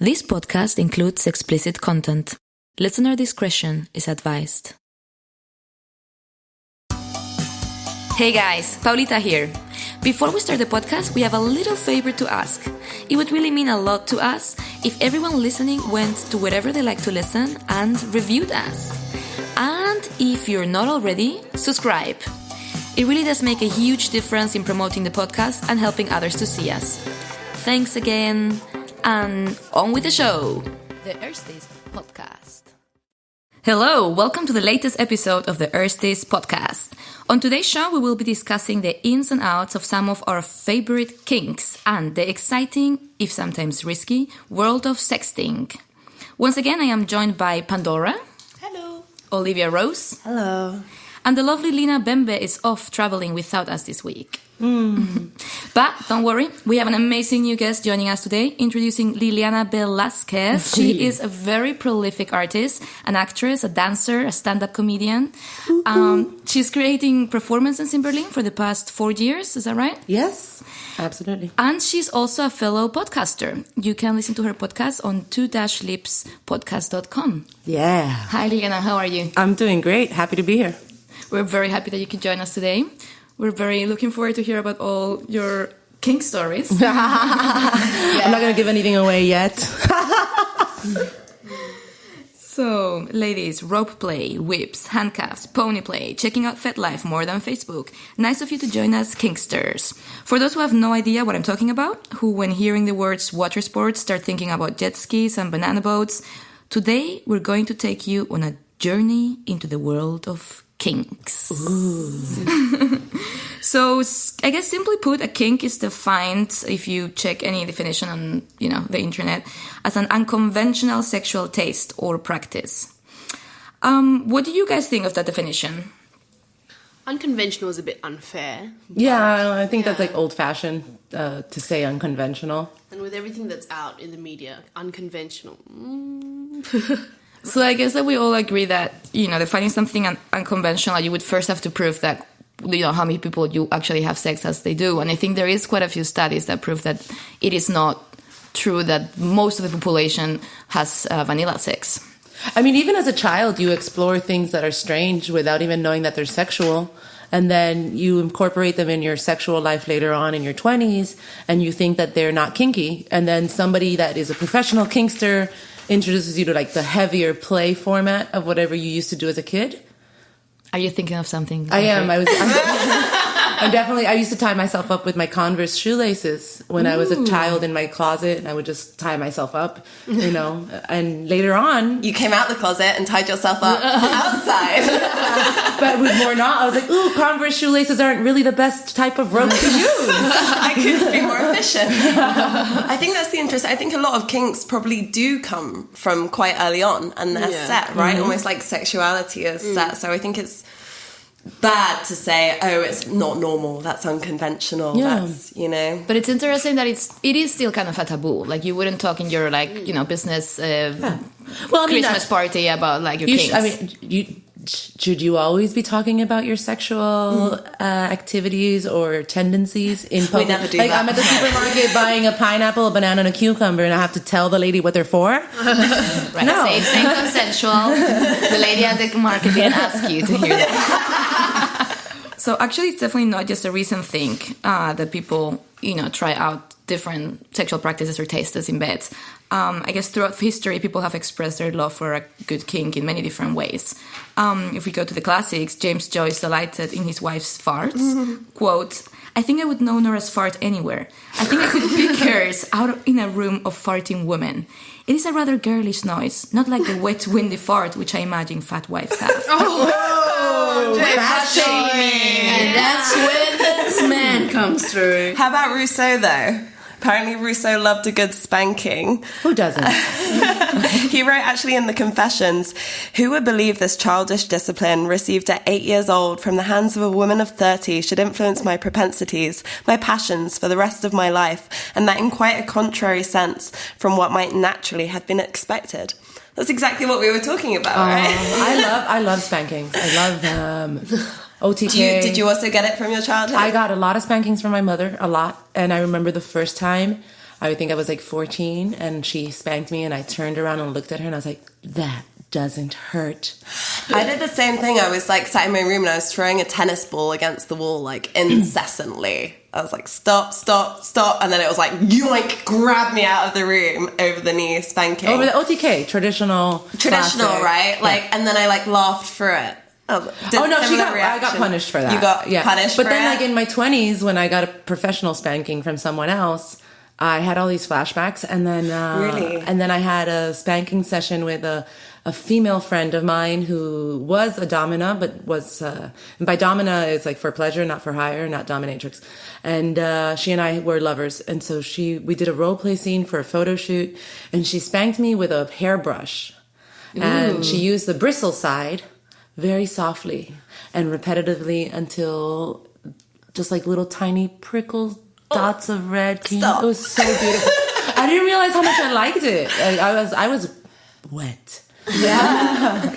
This podcast includes explicit content. Listener discretion is advised. Hey guys, Paulita here. Before we start the podcast, we have a little favor to ask. It would really mean a lot to us if everyone listening went to wherever they like to listen and reviewed us. And if you're not already, subscribe. It really does make a huge difference in promoting the podcast and helping others to see us. Thanks again, and on with the show. The Earthdays Podcast. Hello, welcome to the latest episode of the Earthdays Podcast. On today's show, we will be discussing the ins and outs of some of our favorite kinks and the exciting, if sometimes risky, world of sexting. Once again, I am joined by Pandora. Hello. Olivia Rose. Hello. And the lovely Lina Bembe is off traveling without us this week. But don't worry, we have an amazing new guest joining us today, introducing Liliana Valasquez. She is a very prolific artist, an actress, a dancer, a stand-up comedian. She's creating performances in Berlin for the past 4 years, is that right? Yes, absolutely. And she's also a fellow podcaster. You can listen to her podcast on 2-lipspodcast.com. Yeah. Hi Liliana, how are you? I'm doing great. Happy to be here. We're very happy that you could join us today. We're very looking forward to hear about all your kink stories. I'm not going to give anything away yet. So, ladies, rope play, whips, handcuffs, pony play, checking out FetLife more than Facebook. Nice of you to join us, Kinksters. For those who have no idea what I'm talking about, who when hearing the words water sports start thinking about jet skis and banana boats, today we're going to take you on a journey into the world of kinks. So, I guess simply put, a kink is defined, if you check any definition on, the internet, as an unconventional sexual taste or practice. What do you guys think of that definition? Unconventional is a bit unfair. Yeah, I think that's like old-fashioned to say unconventional. And with everything that's out in the media, unconventional. So I guess that we all agree that, defining something unconventional, you would first have to prove that, how many people you actually have sex as they do. And I think there is quite a few studies that prove that it is not true that most of the population has vanilla sex. I mean, even as a child, you explore things that are strange without even knowing that they're sexual. And then you incorporate them in your sexual life later on in your 20s, and you think that they're not kinky. And then somebody that is a professional kinkster introduces you to like the heavier play format of whatever you used to do as a kid. Are you thinking of something? I am. I used to tie myself up with my Converse shoelaces when I was a child in my closet, and I would just tie myself up, and later on... You came out the closet and tied yourself up outside. But with more not, I was like, ooh, Converse shoelaces aren't really the best type of rope to use. I could be more efficient. I think that's the interest. I think a lot of kinks probably do come from quite early on, and they're set, right? Almost like sexuality is set. So I think it's bad to say, oh, it's not normal, that's unconventional, that's, But it's interesting that it is still kind of a taboo. Like, you wouldn't talk in your, business Christmas party about, your kinks. Should you always be talking about your sexual activities or tendencies in public? We never do that. I'm at the supermarket buying a pineapple, a banana, and a cucumber, and I have to tell the lady what they're for? Right. No. Safe and consensual. The lady at the market didn't ask you to hear that. So actually, it's definitely not just a recent thing that people, try out different sexual practices or tastes in bed. I guess throughout history, people have expressed their love for a good kink in many different ways. If we go to the classics, James Joyce delighted in his wife's farts. Quote, "I think I would know Nora's fart anywhere. I think I could pick hers out in a room of farting women. It is a rather girlish noise, not like the wet, windy fart which I imagine fat wives have." Fat shaming! And that's when this man comes through. How about Rousseau, though? Apparently Rousseau loved a good spanking. Who doesn't? He wrote actually in the Confessions, "Who would believe this childish discipline received at 8 years old from the hands of a woman of 30 should influence my propensities, my passions for the rest of my life, and that in quite a contrary sense from what might naturally have been expected." That's exactly what we were talking about, right? I love spankings. I love OTK. Did you also get it from your childhood? I got a lot of spankings from my mother, a lot. And I remember the first time I think I was like 14, and she spanked me, and I turned around and looked at her, and I was like, that doesn't hurt. I did the same thing. I was like sat in my room and I was throwing a tennis ball against the wall like incessantly. I was like, stop, stop, stop. And then it was like, yoink, grab me out of the room, over the knee, spanking. Over the OTK, traditional, classic. Right? Like, and then I like laughed for it. I got punished for that. You got punished for it? But then like in my 20s, when I got a professional spanking from someone else, I had all these flashbacks. And then, really? And then I had a spanking session with a female friend of mine who was a domina, but was, and by domina, it's like for pleasure, not for hire, not dominatrix. And she and I were lovers. And so we did a role play scene for a photo shoot, and she spanked me with a hairbrush. Ooh. And she used the bristle side very softly and repetitively until just like little tiny prickles, dots of red came. It was so beautiful. I didn't realize how much I liked it. I was wet. Yeah.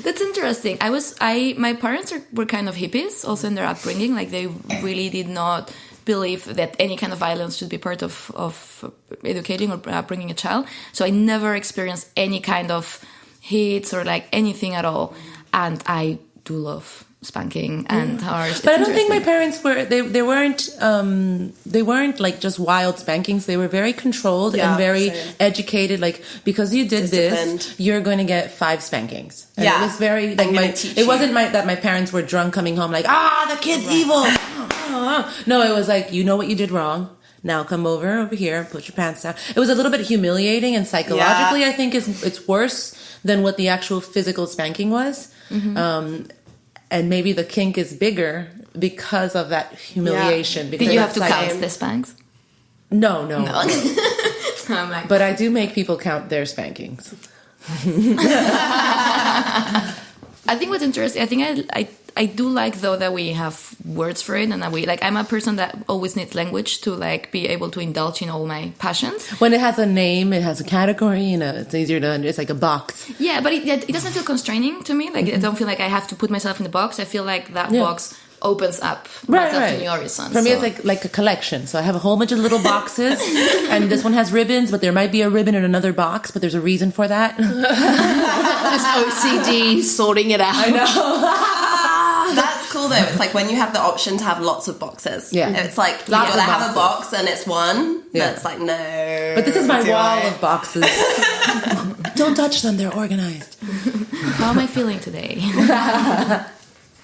That's interesting. My parents were kind of hippies also in their upbringing. Like they really did not believe that any kind of violence should be part of educating or bringing a child. So I never experienced any kind of hits or like anything at all. And I do love spanking and harsh. But I don't think my parents were, they weren't like just wild spankings. They were very controlled and very educated. Like, because you did this, you're going to get 5 spankings. And it was very, like, it wasn't that my parents were drunk coming home like, the kid's evil. No, it was like, you know what you did wrong. Now come over here, put your pants down. It was a little bit humiliating, and psychologically I think it's worse than what the actual physical spanking was. Mm-hmm. And maybe the kink is bigger because of that humiliation. Did you have to count the spanks? No. But I do make people count their spankings. I think what's interesting, I think I do like though that we have words for it, and that I'm a person that always needs language to like be able to indulge in all my passions. When it has a name, it has a category, it's easier to it's like a box. Yeah, but it doesn't feel constraining to me. Like I don't feel like I have to put myself in the box. I feel like that box opens up myself to new horizons. For me, it's like a collection. So I have a whole bunch of little boxes, and this one has ribbons, but there might be a ribbon in another box, but there's a reason for that. Just OCD sorting it out. I know. That's cool though. It's like when you have the option to have lots of boxes. Yeah. It's like you gotta have a box and it's one. Yeah. That's like, no. But this is my wall of boxes. Don't touch them. They're organized. How am I feeling today?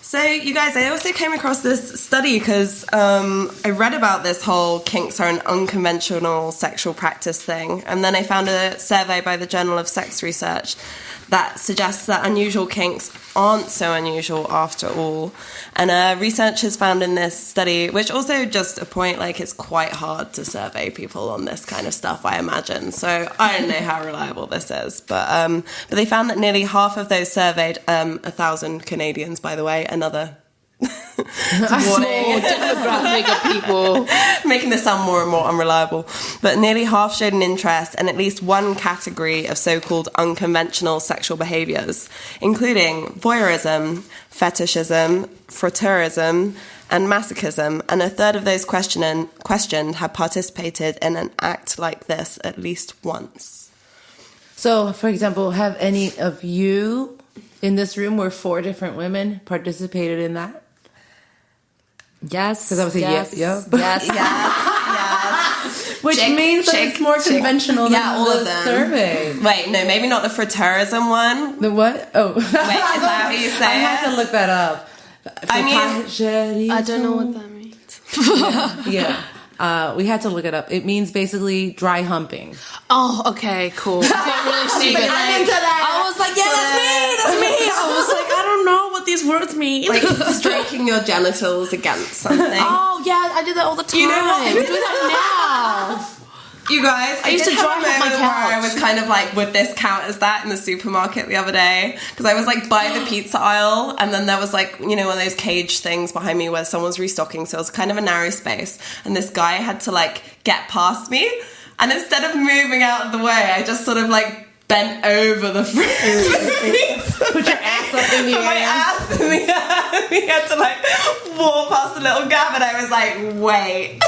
So, you guys, I also came across this study because I read about this whole kinks are an unconventional sexual practice thing. And then I found a survey by the Journal of Sex Research that suggests that unusual kinks aren't so unusual after all. And researchers found in this study, which also just a point, like it's quite hard to survey people on this kind of stuff, I imagine. So I don't know how reliable this is. But they found that nearly half of those surveyed, 1,000 Canadians, by the way, another warning. Demographic of people. Making this sound more and more unreliable. But nearly half showed an interest in at least one category of so-called unconventional sexual behaviours, including voyeurism, fetishism, frotteurism, and masochism. And a third of those questioned had participated in an act like this at least once. So, for example, have any of you in this room where 4 different women participated in that? Yes. Because I was yes, yes. Which means that it's more conventional than all the of them. survey. Wait, no, maybe not the frotteurism one. The what? Oh. Wait, is that how you say I had to look that up. I don't know what that means. Yeah. We had to look it up. It means basically dry humping. Oh, okay, cool. I got really stupid. I'm into that. I was like, yeah, that's me. I was like, I don't know what these words mean. Like stroking your genitals against something. Oh, yeah, I do that all the time. You know what? I do that now. You guys, I used to have drive a up my moment where I couch. was kind of like, would this count as that in the supermarket the other day? Because I was like by the pizza aisle, and then there was like, one of those cage things behind me where someone's restocking, so it was kind of a narrow space, and this guy had to like get past me, and instead of moving out of the way, I just sort of like bent over the fridge. Put your ass up in the air. My ass in the air. We had to like walk past the little gap, and I was like, wait,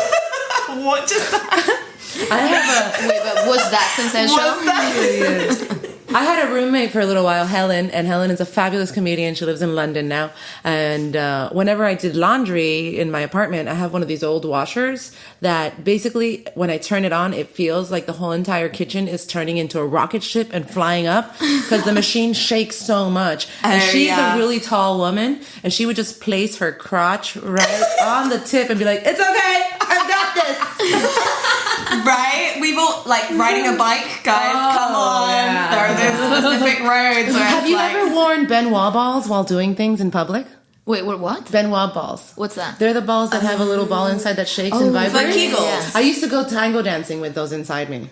what just happened? But was that consensual? I had a roommate for a little while, Helen, and Helen is a fabulous comedian. She lives in London now. And whenever I did laundry in my apartment, I have one of these old washers that basically, when I turn it on, it feels like the whole entire kitchen is turning into a rocket ship and flying up because the machine shakes so much. And she's a really tall woman, and she would just place her crotch right on the tip and be like, "It's okay, I've got this." Right? We've all, like, riding a bike, guys, come on. Yeah. There are those specific roads where Have you ever worn Benoit balls while doing things in public? Wait, what? Benoit balls. What's that? They're the balls that have a little ball inside that shakes and vibrates. like Kegels. Yeah. I used to go tango dancing with those inside me.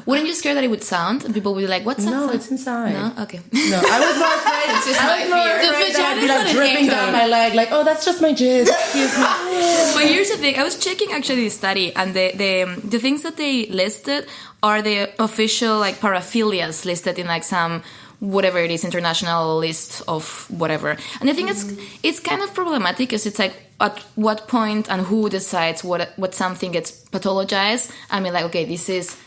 Wouldn't you scare that it would sound? And people would be like, what's that No, sound? it's inside. No? Okay. No, I was more afraid. It's just I my was more fear. afraid The that I'd be vagina's like not an dripping anchor. down my leg, like, oh, that's just my jizz. Excuse me. But here's the thing. I was checking actually the study, and the things that they listed are the official like paraphilias listed in like some whatever it is international list of whatever. And I think it's kind of problematic because it's like at what point and who decides what something gets pathologized. I mean, like, okay, this is.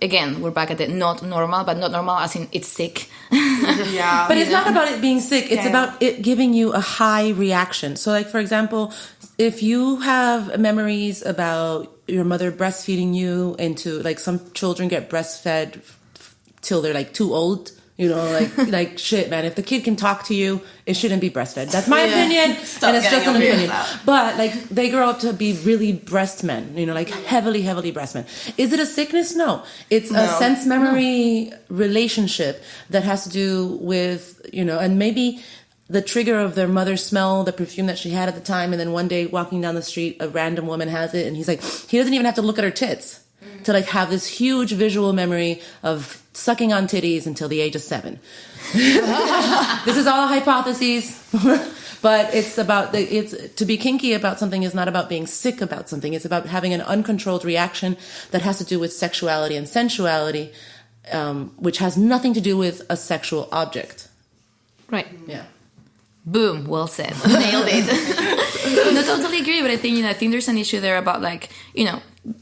Again, we're back at it. Not normal, but not normal as in it's sick. Yeah. But it's not about it being sick. It's about it giving you a high reaction. So, like, for example, if you have memories about your mother breastfeeding you into, like, some children get breastfed till they're, like, too old. You know, like shit, man. If the kid can talk to you, it shouldn't be breastfed. That's my opinion, and it's just an opinion. But like, they grow up to be really breast men. You know, like heavily breast men. Is it a sickness? No, it's a sense memory relationship that has to do with, you know, and maybe the trigger of their mother's smell, the perfume that she had at the time, and then one day walking down the street, a random woman has it, and he's like, he doesn't even have to look at her tits to like have this huge visual memory of sucking on titties until the age of 7. This is all hypotheses, but it's about to be kinky about something is not about being sick about something. It's about having an uncontrolled reaction that has to do with sexuality and sensuality, which has nothing to do with a sexual object. Right. Yeah. Boom. Well said. Nailed it. No, totally agree. But I think, I think there's an issue there about like,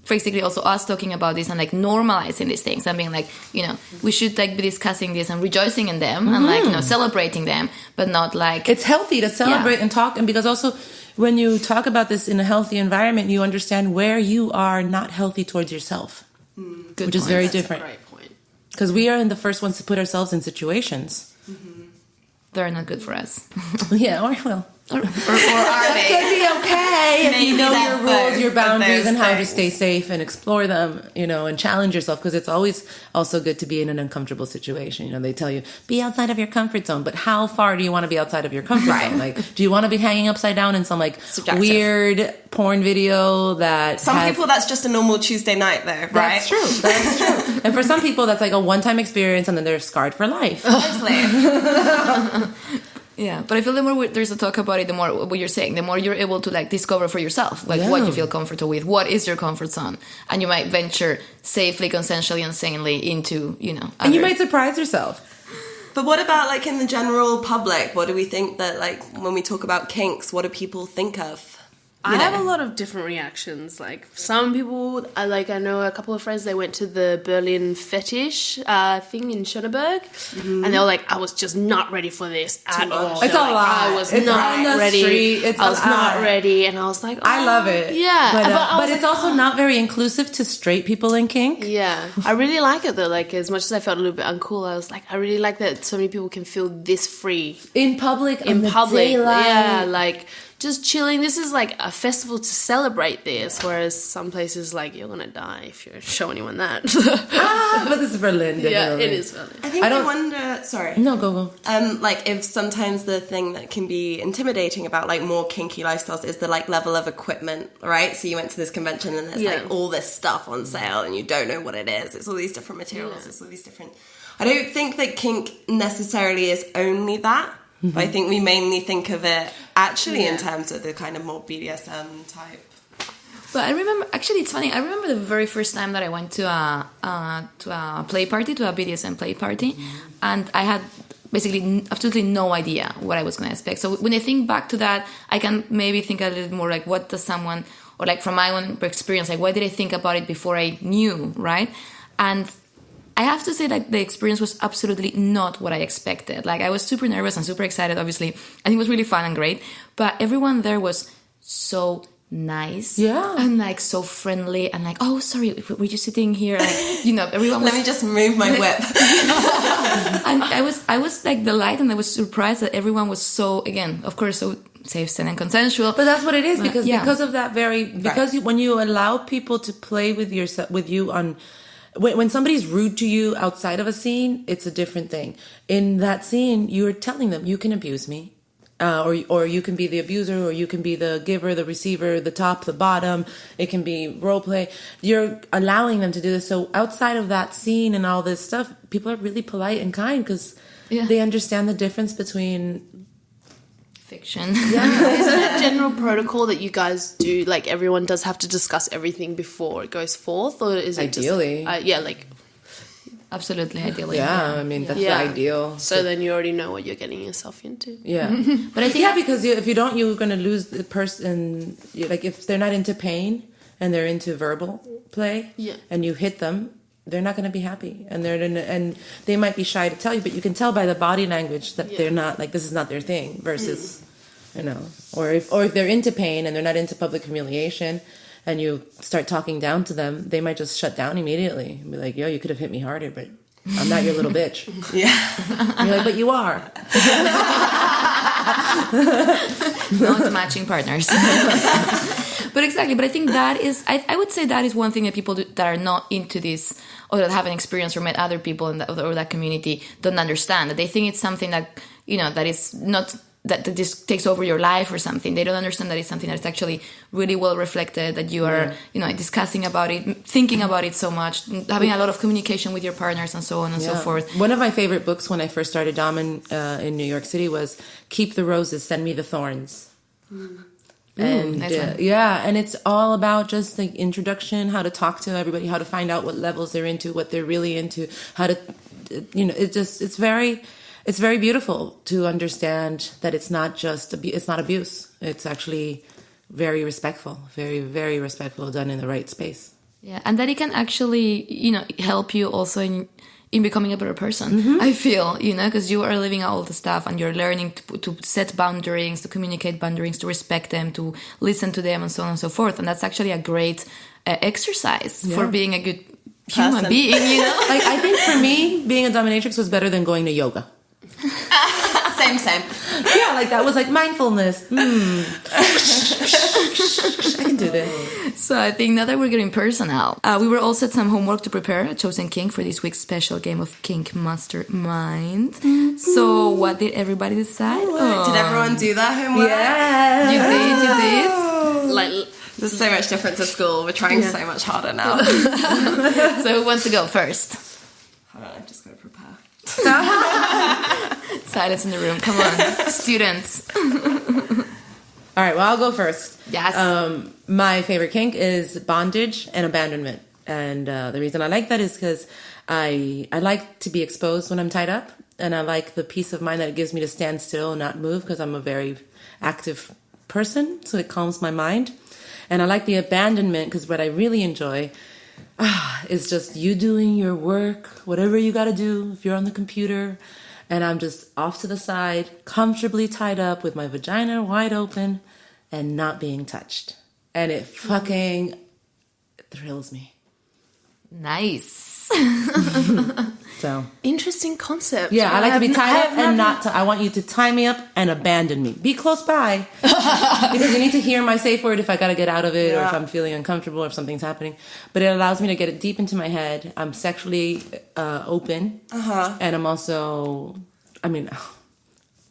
basically also us talking about this and like normalizing these things and being like, we should like be discussing this and rejoicing in them and like, celebrating them, but not like... It's healthy to celebrate and talk. And because also when you talk about this in a healthy environment, you understand where you are not healthy towards yourself, which is very different. That's a great point. Because we are the first ones to put ourselves in situations. They're not good for us. Yeah, or well... Or are That they? could be okay if you Maybe know that your rules, both your of boundaries, those and how to things. stay safe and explore them, and challenge yourself. Because it's always also good to be in an uncomfortable situation. They tell you, be outside of your comfort zone. But how far do you want to be outside of your comfort zone? Like, do you want to be hanging upside down in some, like, Subjective. weird porn video that Some has... people, that's just a normal Tuesday night, though, right? That's true. That's true. And for some people, that's like a one-time experience, and then they're scarred for life. Totally. Yeah, but I feel the more there's a talk about it, the more what you're saying, the more you're able to like discover for yourself, like what you feel comfortable with, what is your comfort zone, and you might venture safely, consensually, and sanely into, And you might surprise yourself. But what about, like, in the general public? What do we think that, like, when we talk about kinks, what do people think of? I have a lot of different reactions. Like, some people, I know a couple of friends, they went to the Berlin fetish thing in Schöneberg, and they were like, I was just not ready for this at all. It's a lot. I was not ready. I was not ready, and I was like, I love it. Yeah. But it's also not very inclusive to straight people in kink. Yeah. I really like it, though. Like, as much as I felt a little bit uncool, I was like, I really like that so many people can feel this free. In public, In public. daylight. Yeah, like... just chilling. This is like a festival to celebrate this, whereas some places like you're gonna die if you show anyone that. But this is Berlin. Yeah, Definitely. it is Berlin. I think I wonder... Sorry. No, go. Like, if sometimes the thing that can be intimidating about, like, more kinky lifestyles is the, like, level of equipment, right? So you went to this convention and there's, like, all this stuff on sale and you don't know what it is. It's all these different materials. It's all these different... I don't think that kink necessarily is only that. But I think we mainly think of it actually in terms of the kind of more BDSM type. But I remember, actually, it's funny. I remember the very first time that I went to a play party, to a BDSM play party, and I had basically absolutely no idea what I was going to expect. So when I think back to that, I can maybe think a little more like, what does someone or like from my own experience, like why did I think about it before I knew, right? And I have to say that the experience was absolutely not what I expected. Like I was super nervous and super excited, obviously. I think it was really fun and great, but everyone there was so nice, and like so friendly, and like, oh, sorry, were you sitting here? Like, you know, everyone was... Let me just move my whip. And I was like delighted, and I was surprised that everyone was so, again, of course, so safe, sane, and consensual. But that's what it is, because of that when you allow people to play with you on... When somebody's rude to you outside of a scene, it's a different thing. In that scene, you're telling them, you can abuse me. Or you can be the abuser, or you can be the giver, the receiver, the top, the bottom. It can be role play. You're allowing them to do this. So outside of that scene and all this stuff, people are really polite and kind because they understand the difference between fiction. Yeah. Is it a general protocol that you guys do? Like everyone does have to discuss everything before it goes forth, or is it ideally? Absolutely, ideally. Yeah, I mean, that's the ideal. So then you already know what you're getting yourself into. Yeah. But I think because if you don't, you're going to lose the person. Like, if they're not into pain and they're into verbal play and you hit them, they're not going to be happy. And they might be shy to tell you, but you can tell by the body language that they're not, like, this is not their thing versus, you know, or if they're into pain and they're not into public humiliation, and you start talking down to them, they might just shut down immediately and be like, yo, you could have hit me harder, but I'm not your little bitch. Yeah. And you're like, but you are. Not matching partners. But exactly, but I think that is, I would say that is one thing that people that are not into this, or that haven't experienced or met other people in or that community don't understand. That they think it's something that, you know, that is not... that just takes over your life or something. They don't understand that it's something that's actually really well reflected, that you are, you know, discussing about it, thinking about it so much, having a lot of communication with your partners and so on and so forth. One of my favorite books when I first started Domin in New York City was Keep the Roses, Send Me the Thorns. And nice one. and it's all about just the introduction, how to talk to everybody, how to find out what levels they're into, what they're really into, how to, you know, it's very beautiful to understand that it's not abuse. It's actually very respectful, very, very respectful, done in the right space. Yeah, and that it can actually, you know, help you also in becoming a better person, I feel, you know, because you are living all the stuff and you're learning to set boundaries, to communicate boundaries, to respect them, to listen to them and so on and so forth. And that's actually a great exercise for being a good human being, you know? Like, I think for me, being a dominatrix was better than going to yoga. Same. Yeah, like that was like mindfulness. I can do this. So I think now that we're getting personal, we were all set some homework to prepare a chosen kink for this week's special game of Kink Mastermind. So what did everybody decide? Did everyone do that homework? Yeah. You did. Like, there's so much difference at school. We're trying so much harder now. So who wants to go first? Hold on, I'm just going to prepare. Silence in the room. Come on, students. All right, well, I'll go first. Yes. My favorite kink is bondage and abandonment. And the reason I like that is because I like to be exposed when I'm tied up. And I like the peace of mind that it gives me to stand still and not move because I'm a very active person. So it calms my mind. And I like the abandonment because what I really enjoy is just you doing your work, whatever you got to do. If you're on the computer and I'm just off to the side, comfortably tied up with my vagina wide open and not being touched. And it fucking thrills me. Nice. So interesting concept. yeah, I like to be tied up and not. I want you to tie me up and abandon me. Be close by because you need to hear my safe word if I gotta get out of it or if I'm feeling uncomfortable or if something's happening. But it allows me to get it deep into my head. I'm sexually open, and I'm also. I mean,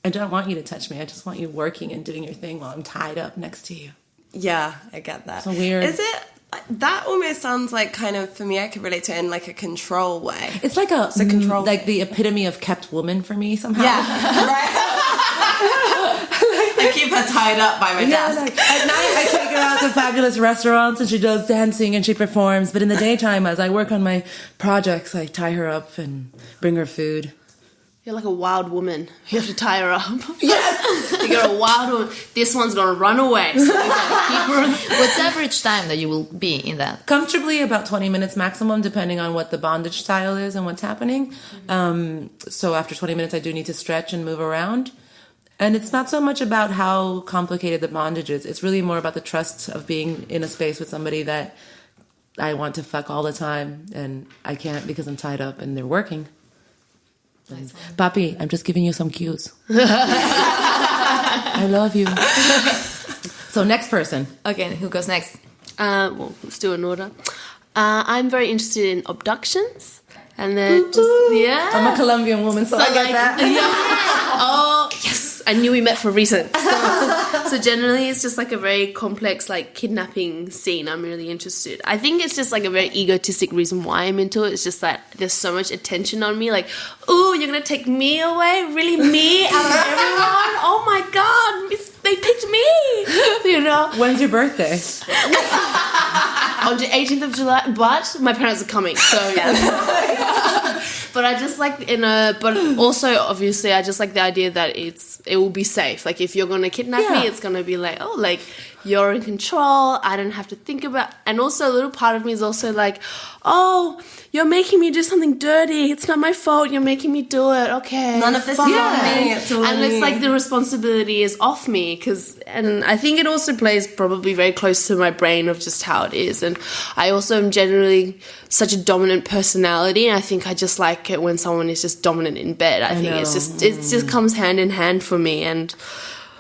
I don't want you to touch me. I just want you working and doing your thing while I'm tied up next to you. Yeah, I get that. So weird. Is it? That almost sounds like kind of, for me, I could relate to it in like a control way. It's like a control, like the epitome of kept woman for me somehow. Yeah, right. I keep her tied up by my desk. Like, at night I take her out to fabulous restaurants and she does dancing and she performs. But in the daytime, as I work on my projects, I tie her up and bring her food. You're like a wild woman. You have to tie her up. Yes! You're a wild woman. This one's going to run away. So you gotta keep her. What's the average time that you will be in that? Comfortably about 20 minutes maximum, depending on what the bondage style is and what's happening. So after 20 minutes, I do need to stretch and move around. And it's not so much about how complicated the bondage is. It's really more about the trust of being in a space with somebody that I want to fuck all the time, and I can't because I'm tied up and they're working. Nice. Papi, I'm just giving you some cues. I love you. So next person. Okay, who goes next? Well, let's do an order. I'm very interested in abductions. And then I'm a Colombian woman, so I get that. Yeah. Oh, yes. I knew we met for a reason. So generally it's just like a very complex like kidnapping scene. I'm really interested. I think it's just like a very egotistic reason why I'm into it. It's just that there's so much attention on me. Like, ooh, you're going to take me away? Really, me out of everyone? Oh my God, they picked me. You know? When's your birthday? On the 18th of July, but my parents are coming, so but I just like but also obviously I just like the idea that it will be safe. Like if you're gonna kidnap me, it's gonna be like, oh, like you're in control. I don't have to think about. And also a little part of me is also like, oh, you're making me do something dirty. It's not my fault. You're making me do it. Okay, none of this is on me. It's all and me. it's like the responsibility is off me and I think it also plays probably very close to my brain of just how it is. And I also am generally such a dominant personality, and I think I just like it when someone is just dominant in bed. I think it just comes hand in hand for me, and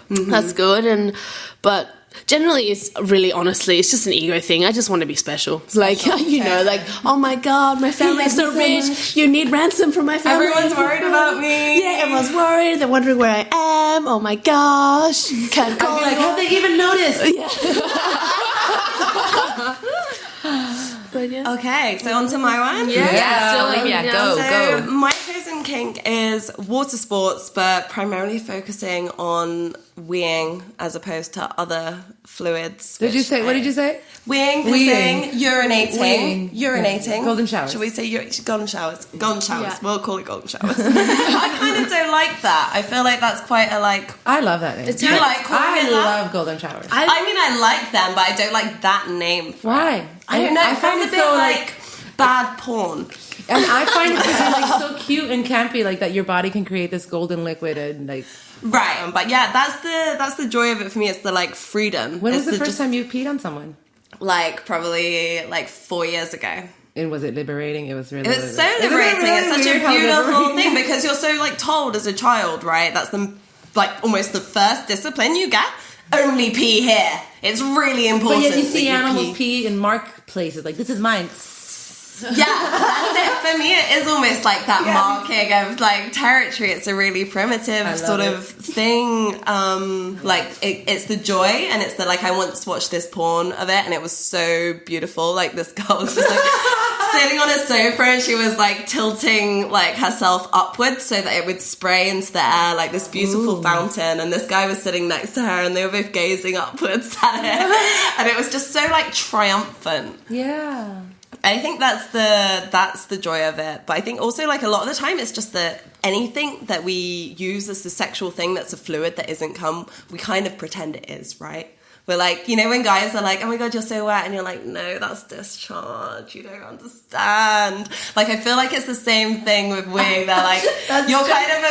that's good. But generally, it's really, honestly, it's just an ego thing. I just want to be special. It's like, you know, like, oh my God, my family's so rich. You need ransom from my family. Everyone's worried about me. Yeah, everyone's worried. They're wondering where I am. Oh my gosh. Can't go. I'd be like, have they even noticed? Yeah. Okay, so on to my one. Go. So my chosen kink is water sports, but primarily focusing on weeing as opposed to other fluids. What did you say? Weeing, pissing, urinating. Urinating. Golden showers. Should we say golden showers? Golden showers. Yeah. We'll call it golden showers. I kind of don't like that. I feel like that's quite a like... I love that name. You like calling it that? I love golden showers. I mean, I like them, but I don't like that name. Why? I don't know. I find it a bit so like bad porn. And I find it to be like so cute and campy, like that your body can create this golden liquid and like... Right, but yeah, that's the joy of it for me. It's the like freedom. When was the first time you peed on someone? Like probably like 4 years ago. And was it liberating? It was really. It was so liberating. It's such a beautiful thing because you're so like told as a child, right? That's the like almost the first discipline you get. Only pee here. It's really important. But yet you see animals pee in mark places. Like, this is mine. Yeah, that's it. For me, it is almost like that marking of like territory. It's a really primitive sort of thing. Like it's the joy, and it's the like. I once watched this porn of it, and it was so beautiful. Like this girl was just like sitting on a sofa, and she was like tilting like herself upwards so that it would spray into the air like this beautiful fountain. And this guy was sitting next to her, and they were both gazing upwards at it, and it was just so like triumphant. Yeah. I think that's the joy of it. But I think also like a lot of the time it's just that anything that we use as the sexual thing that's a fluid that isn't cum, we kind of pretend it is, right? We're like, you know, when guys are like, oh my God, you're so wet, and you're like, no, that's discharge, you don't understand. Like, I feel like it's the same thing with wing. They're like, you're kind of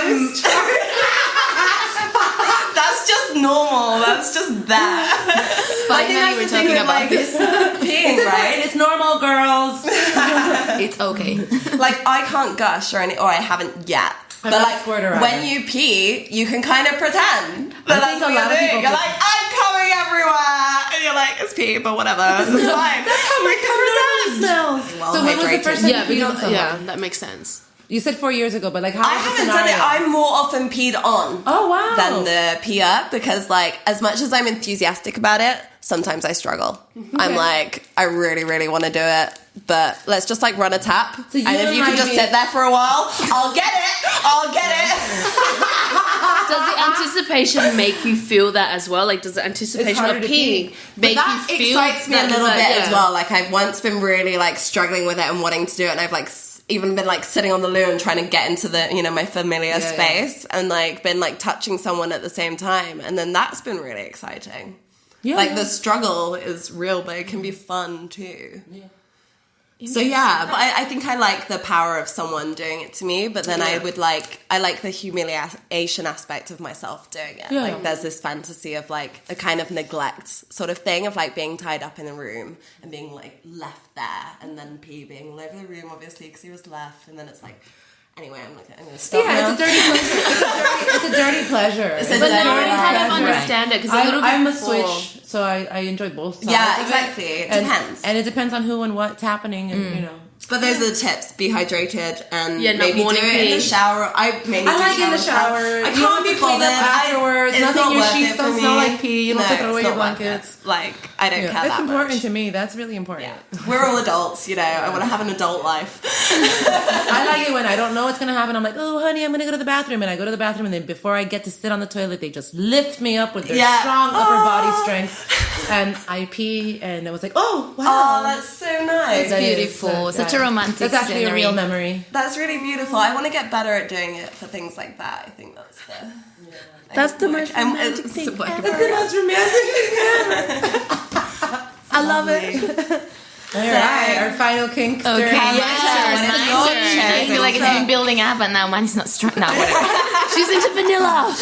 that's just normal. That's just that. I think that's the thing with like this peeing, right? It's normal, girls. It's okay. Like I can't gush or I haven't yet. But like when you pee, you can kind of pretend that that's what you're doing. You're like, I'm coming everywhere, and you're like, it's pee, but whatever. It's fine. That's how my cum smells. Well, so when was the first time you peed on someone? Yeah, that makes sense. You said 4 years ago, but like how I haven't done it. I'm more often peed on than the peer because like as much as I'm enthusiastic about it, sometimes I struggle. Okay. I'm like, I really, really want to do it, but let's just like run a tap. So and if you can just sit there for a while, I'll get it. Does the anticipation make you feel that as well? Like, does the anticipation of peeing make you feel excites me a little bit as well. Like I've once been really like struggling with it and wanting to do it, and I've like even been like sitting on the loo and trying to get into the, you know, my familiar space and like been like touching someone at the same time. And then that's been really exciting. Yeah. Like the struggle is real, but it can be fun too. Yeah. So yeah, but I think I like the power of someone doing it to me, but then I like the humiliation aspect of myself doing it. Yeah. Like there's this fantasy of like a kind of neglect sort of thing of like being tied up in a room and being like left there, and then P being all over the room obviously because he was left, and then it's like, anyway, I'm going to stop now. It's a dirty pleasure. It's a dirty pleasure. But now I kind of understand it because I'm a switch, so I enjoy both sides. Yeah, exactly. It depends. And it depends on who and what's happening, and you know. But those are the tips: be hydrated and maybe do it in the shower. I like in the shower. I can't be bothered afterwards. Nothing. Your sheets don't smell like pee. You don't have to throw away your blankets. Like I don't care that much. That's important to me. That's really important. Yeah. We're all adults, you know. I want to have an adult life. I like it when I don't know what's going to happen. I'm like, oh, honey, I'm going to go to the bathroom. And I go to the bathroom, and then before I get to sit on the toilet, they just lift me up with their strong upper body strength. And I pee, and I was like, oh, wow. Oh, that's so nice. It's beautiful. Such a romantic That's actually scenery. a real memory. That's really beautiful. I want to get better at doing it for things like that. I think that's the... That's the most romantic thing. That's the most romantic thing ever. I love it. All right, our final kink. Okay, I feel like it's been building up, and now mine's not strong. No, whatever. She's into vanilla.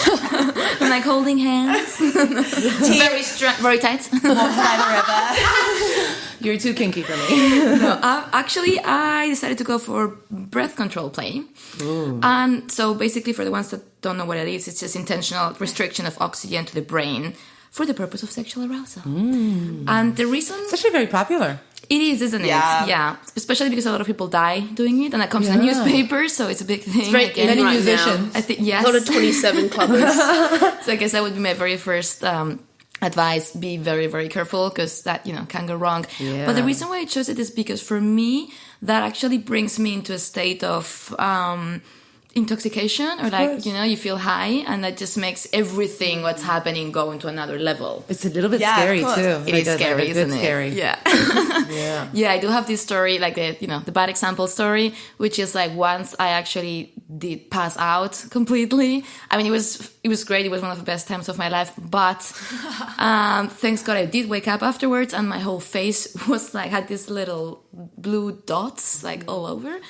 I'm like holding hands. Very very tight. Walk by the river. You're too kinky for me. No, actually, I decided to go for breath control play. Ooh. And so basically, for the ones that don't know what it is, it's just intentional restriction of oxygen to the brain for the purpose of sexual arousal. And the reason... It's actually very popular. It is, isn't it? Yeah. Especially because a lot of people die doing it, and that comes in the newspaper, so it's a big thing. It's very many right musicians. Now. I think, yes. A lot of 27 clubbers. So I guess that would be my very first advice. Be very, very careful, because that, can go wrong. Yeah. But the reason why I chose it is because for me, that actually brings me into a state of... intoxication, or you feel high, and that just makes everything what's happening go into another level. It's a little bit scary too. It is scary, isn't it? Scary. Yeah. Yeah, I do have this story, like the bad example story, which is like once I actually did pass out completely. I mean, it was great. It was one of the best times of my life, but thanks God I did wake up afterwards, and my whole face was like had these little blue dots like all over.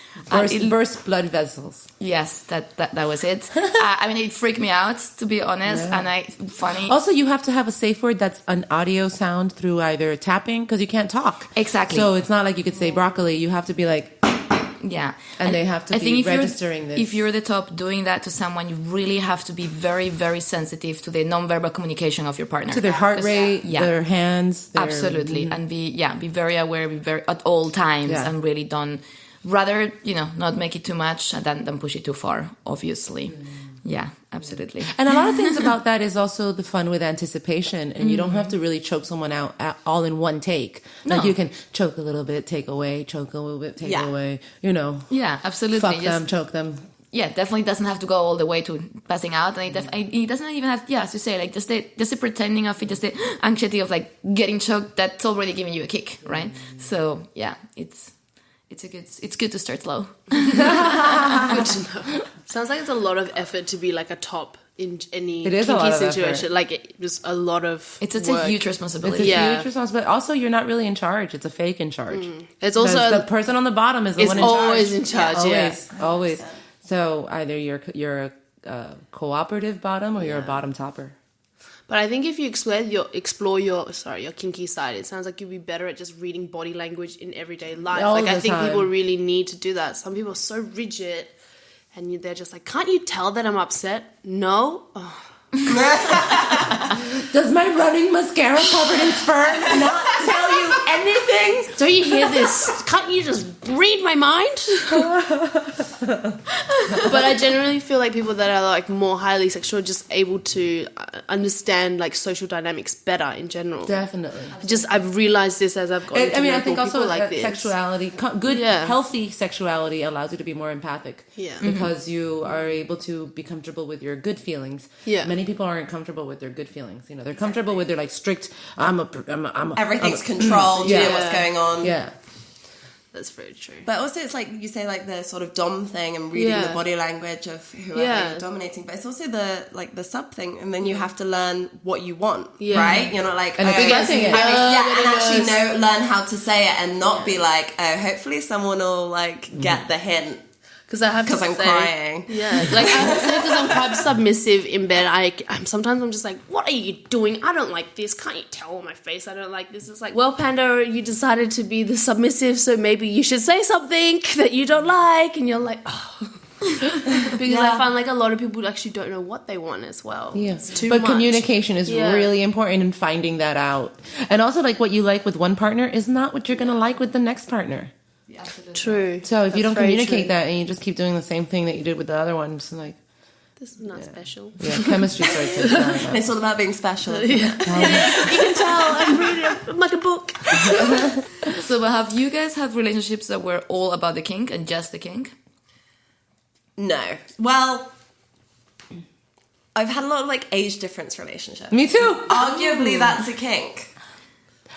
Burst blood vessels. Yes, that was it. I mean, it freaked me out, to be honest. Yeah. And funny. Also, you have to have a safe word that's an audio sound through either tapping, because you can't talk. Exactly. So it's not like you could say broccoli. You have to be like... Yeah. And they have to be registering this. If you're the top doing that to someone, you really have to be very, very sensitive to the nonverbal communication of your partner. To their heart rate, their hands. Absolutely. And be very aware, at all times, and really don't... Rather, not make it too much than push it too far, obviously. Yeah, absolutely. And a lot of things about that is also the fun with anticipation. And you don't have to really choke someone out all in one take. No. Like you can choke a little bit, take away, choke a little bit, take away, Yeah, absolutely. Fuck them, choke them. Yeah, definitely doesn't have to go all the way to passing out. And it doesn't even have, as you say, like just the pretending of it, just the anxiety of like getting choked, that's already giving you a kick, right? So, yeah, it's good to start slow. Good to know. Sounds like it's a lot of effort to be like a top in any kinky situation. Like just a lot of It's work. a huge responsibility. It's a huge responsibility. Also, you're not really in charge. It's a fake in charge. It's also the person on the bottom is the one in charge. Always in charge. Always. So either you're a cooperative bottom or you're a bottom topper. But I think if you explore your kinky side, it sounds like you'd be better at just reading body language in everyday life. I think people really need to do that. Some people are so rigid, and they're just like, can't you tell that I'm upset? No. Oh. Does my running mascara covered in sperm not tell you anything? Don't you hear this? Can't you just read my mind? But I generally feel like people that are like more highly sexual are just able to understand like social dynamics better in general. Definitely. I've realized this as I've gotten to know I think also like this. Sexuality, good, healthy sexuality allows you to be more empathic. Yeah. Because you are able to be comfortable with your good feelings. Yeah. Many people aren't comfortable with their good feelings. They're comfortable with their like strict. Everything's controlled. You know what's going on. Yeah. That's very true. But also it's like you say, like the sort of dom thing and reading the body language of whoever you're dominating, but it's also the sub thing, and then you have to learn what you want, right? You're not like, and expressing it. and actually learn how to say it and not be like, oh, hopefully someone will like get the hint. Because I'm crying. Yeah, like I would say, because I'm quite submissive in bed. I'm sometimes I'm just like, what are you doing? I don't like this. Can't you tell on my face I don't like this? It's like, well, Panda, you decided to be the submissive, so maybe you should say something that you don't like. And you're like, oh. Because I find like a lot of people actually don't know what they want as well. Yeah, it's too but much. communication is really important in finding that out. And also, like what you like with one partner is not what you're gonna like with the next partner. Yeah, true. So if you don't communicate that and you just keep doing the same thing that you did with the other one, it's like, this is not special. Yeah, chemistry starts to die. It's all about being special. You can tell I'm reading like a book. So have you guys had relationships that were all about the kink and just the kink? No. Well, I've had a lot of like age difference relationships. Me too. Arguably, that's a kink.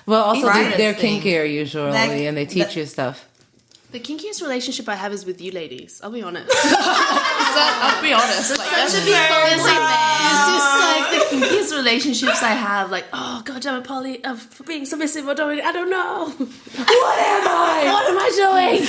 Well, also they're Interesting. kinkier usually, and they teach you stuff. The kinkiest relationship I have is with you ladies. I'll be honest. I'll be honest. Like, Such a big it's just like the kinkiest relationships I have. Like, oh god damn it, Polly, for being submissive or doing, I don't know. What am I? What am I doing?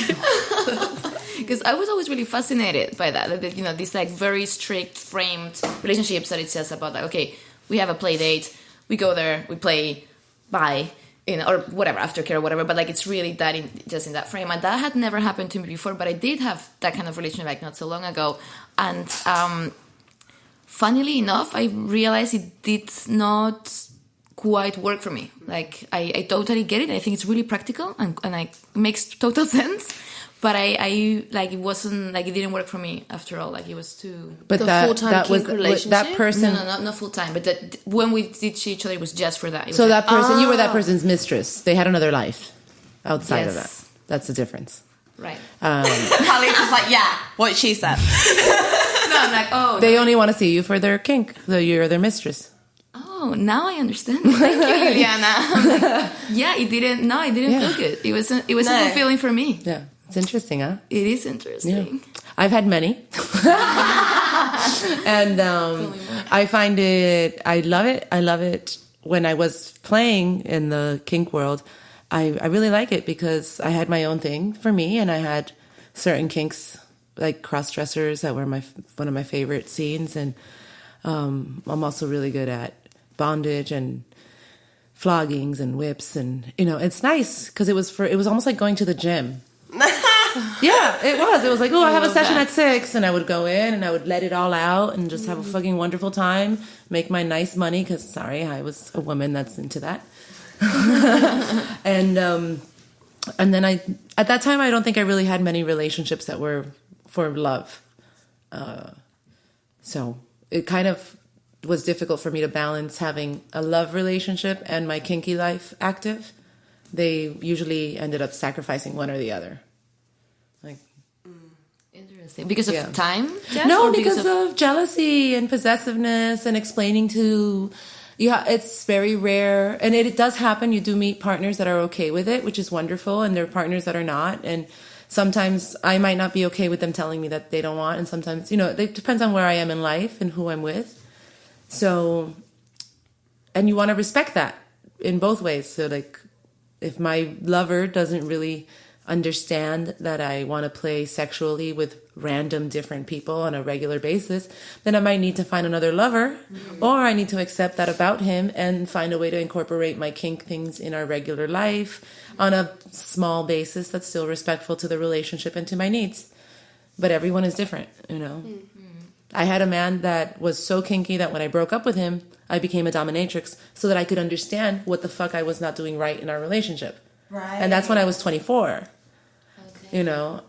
because I was always really fascinated by that. You know, these like very strict framed relationships that it's just about like, okay, we have a play date, we go there, we play, bye. Or whatever, aftercare or whatever, but like it's really that just in that frame, and that had never happened to me before. But I did have that kind of relationship like not so long ago, and funnily enough, I realized it did not quite work for me. Like I totally get it. I think it's really practical and like makes total sense. But I like it wasn't like it didn't work for me after all. Like it was too. But that was that person. No, not full time. But that when we did see each other, it was just for that. So that person, you were that person's mistress. They had another life outside of that. That's the difference. Right. Polly's just like, yeah, what she said. No, I'm like, oh. They only want to see you for their kink. So you're their mistress. Oh, now I understand. Thank you, Liliana. Yeah, it didn't feel good. It wasn't fulfilling for me. Yeah. It's interesting, huh? It is interesting. Yeah. I've had many. And I find I love it. I love it. When I was playing in the kink world, I really like it because I had my own thing for me, and I had certain kinks, like cross-dressers that were one of my favorite scenes. And I'm also really good at bondage and floggings and whips. And, you know, it's nice because it was almost like going to the gym. Yeah, it was. It was like, oh, I have a session at 6, and I would go in and I would let it all out and just have a fucking wonderful time, make my nice money because, sorry, I was a woman that's into that. And then at that time, I don't think I really had many relationships that were for love. So it kind of was difficult for me to balance having a love relationship and my kinky life active. They usually ended up sacrificing one or the other. Like, interesting. Because of time? Jess, no, because of jealousy and possessiveness and explaining to... Yeah, it's very rare. And it does happen. You do meet partners that are okay with it, which is wonderful. And there are partners that are not. And sometimes I might not be okay with them telling me that they don't want. And sometimes, you know, it depends on where I am in life and who I'm with. So, and you want to respect that in both ways. So, like, if my lover doesn't really understand that I want to play sexually with random different people on a regular basis, then I might need to find another lover, or I need to accept that about him and find a way to incorporate my kink things in our regular life on a small basis that's still respectful to the relationship and to my needs. But everyone is different, you know. I had a man that was so kinky that when I broke up with him, I became a dominatrix so that I could understand what the fuck I was not doing right in our relationship. Right. And that's when I was 24. Okay. You know,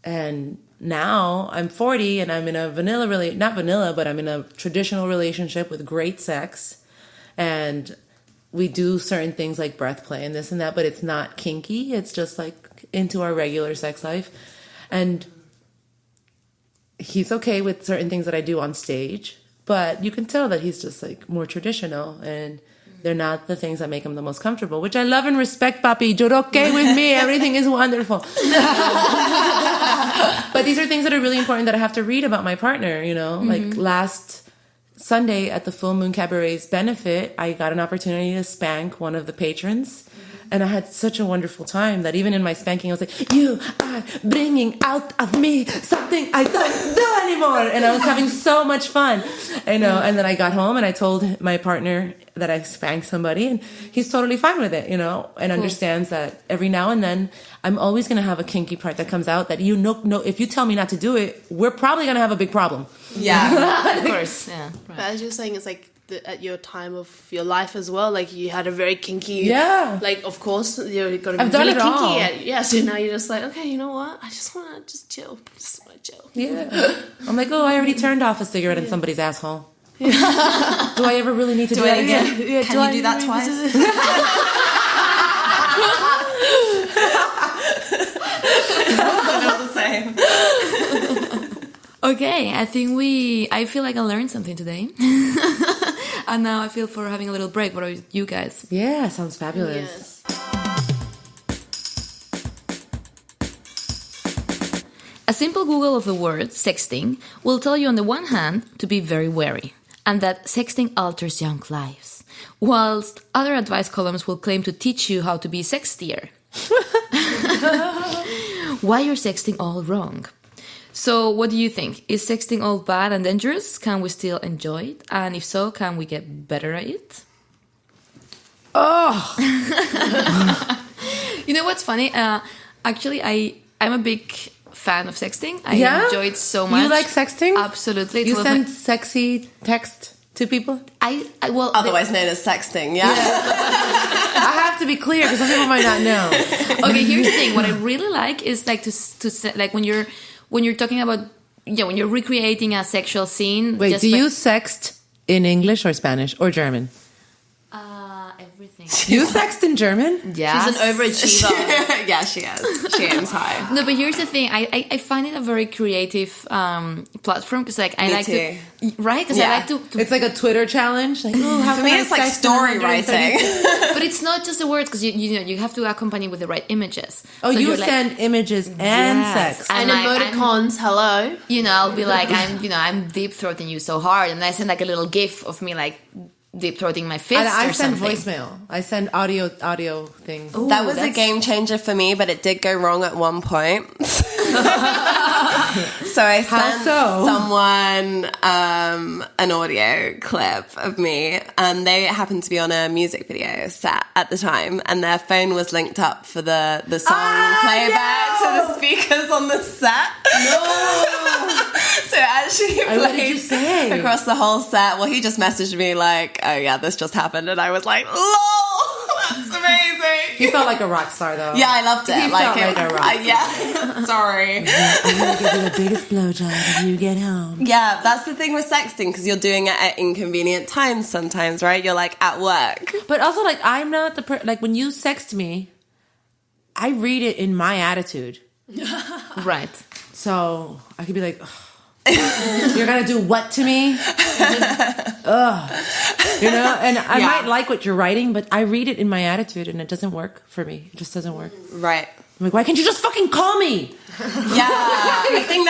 and now I'm 40 and I'm in a I'm in a traditional relationship with great sex. And we do certain things like breath play and this and that, but it's not kinky. It's just like into our regular sex life. And he's okay with certain things that I do on stage, but you can tell that he's just like more traditional. And They're not the things that make them the most comfortable, which I love and respect, papi. You're okay with me. Everything is wonderful. But these are things that are really important that I have to read about my partner, you know? Like last Sunday at the Full Moon Cabaret's benefit, I got an opportunity to spank one of the patrons. And I had such a wonderful time that even in my spanking, I was like, you are bringing out of me something I don't do anymore. And I was having so much fun, you know. And then I got home and I told my partner that I spanked somebody, and he's totally fine with it, you know, and understands that every now and then I'm always going to have a kinky part that comes out that, you know, if you tell me not to do it, we're probably going to have a big problem. Yeah, of course. Yeah. Right. But as you're saying, it's like at your time of your life as well, like you had a very kinky, like of course you're going to be really kinky. So now you're just like, okay, you know what? I just want to chill. Just want to chill. Yeah. I'm like, oh, I already turned off a cigarette in somebody's asshole. Do I ever really need to do that again? Yeah. Can you do that twice? Not the same. Okay, I feel like I learned something today. And now I feel for having a little break. What are you guys? Yeah, sounds fabulous. Yes. A simple Google of the word sexting will tell you on the one hand to be very wary, and that sexting alters young lives, whilst other advice columns will claim to teach you how to be sextier. Why are sexting all wrong? So what do you think? Is sexting all bad and dangerous? Can we still enjoy it? And if so, can we get better at it? Oh! You know what's funny? Actually, I'm a big fan of sexting. I enjoy it so much. You like sexting? Absolutely. You send sexy text to people? Well, otherwise known as sexting, yeah. I have to be clear because some people might not know. Okay, here's the thing. What I really like is like to like when you're talking about when you're recreating a sexual scene. Wait, do you sext in English or Spanish or German? Everything. You sext in German? Yeah. She's an overachiever. Yeah, she is. She aims high. No, but here's the thing. I find it a very creative platform because like I like to right because I like to. It's like a Twitter challenge. Like, oh, how for me, it's like story writing. But it's not just the words because you have to accompany with the right images. Oh, so you send images and sex and emoticons. Hello. You know, I'll be like I'm deep throating you so hard, and I send like a little GIF of me like deep throating my fist. And I send voicemail. I send audio things. Ooh, that was a game changer for me, but it did go wrong at one point. So I sent someone an audio clip of me, and they happened to be on a music video set at the time, and their phone was linked up for the song playback to the speakers on the set. No. So it actually played across the whole set. Well, he just messaged me like, oh yeah, this just happened, and I was like, lol, that's amazing. You felt like a rock star though. Yeah, I loved it. You felt like a rock star. Yeah, sorry. I'm gonna give you the biggest blowjob when you get home. Yeah, that's the thing with sexting, because you're doing it at inconvenient times sometimes, right? You're like at work. But also, like, I'm not the like when you sext me, I read it in my attitude. Right. So I could be like, you're gonna do what to me? Ugh. You know, and I might like what you're writing, but I read it in my attitude, and it doesn't work for me. It just doesn't work. Right. I'm like, why can't you just fucking call me? Yeah, I think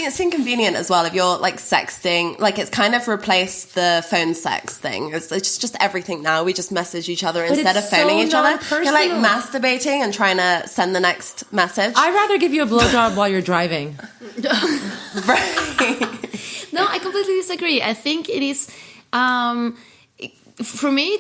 it's inconvenient as well if you're like sexting. Like it's kind of replaced the phone sex thing. It's just everything now. We just message each other instead of phoning each other. You're like masturbating and trying to send the next message. I'd rather give you a blowjob while you're driving. Right. No, I completely disagree. I think it is, for me,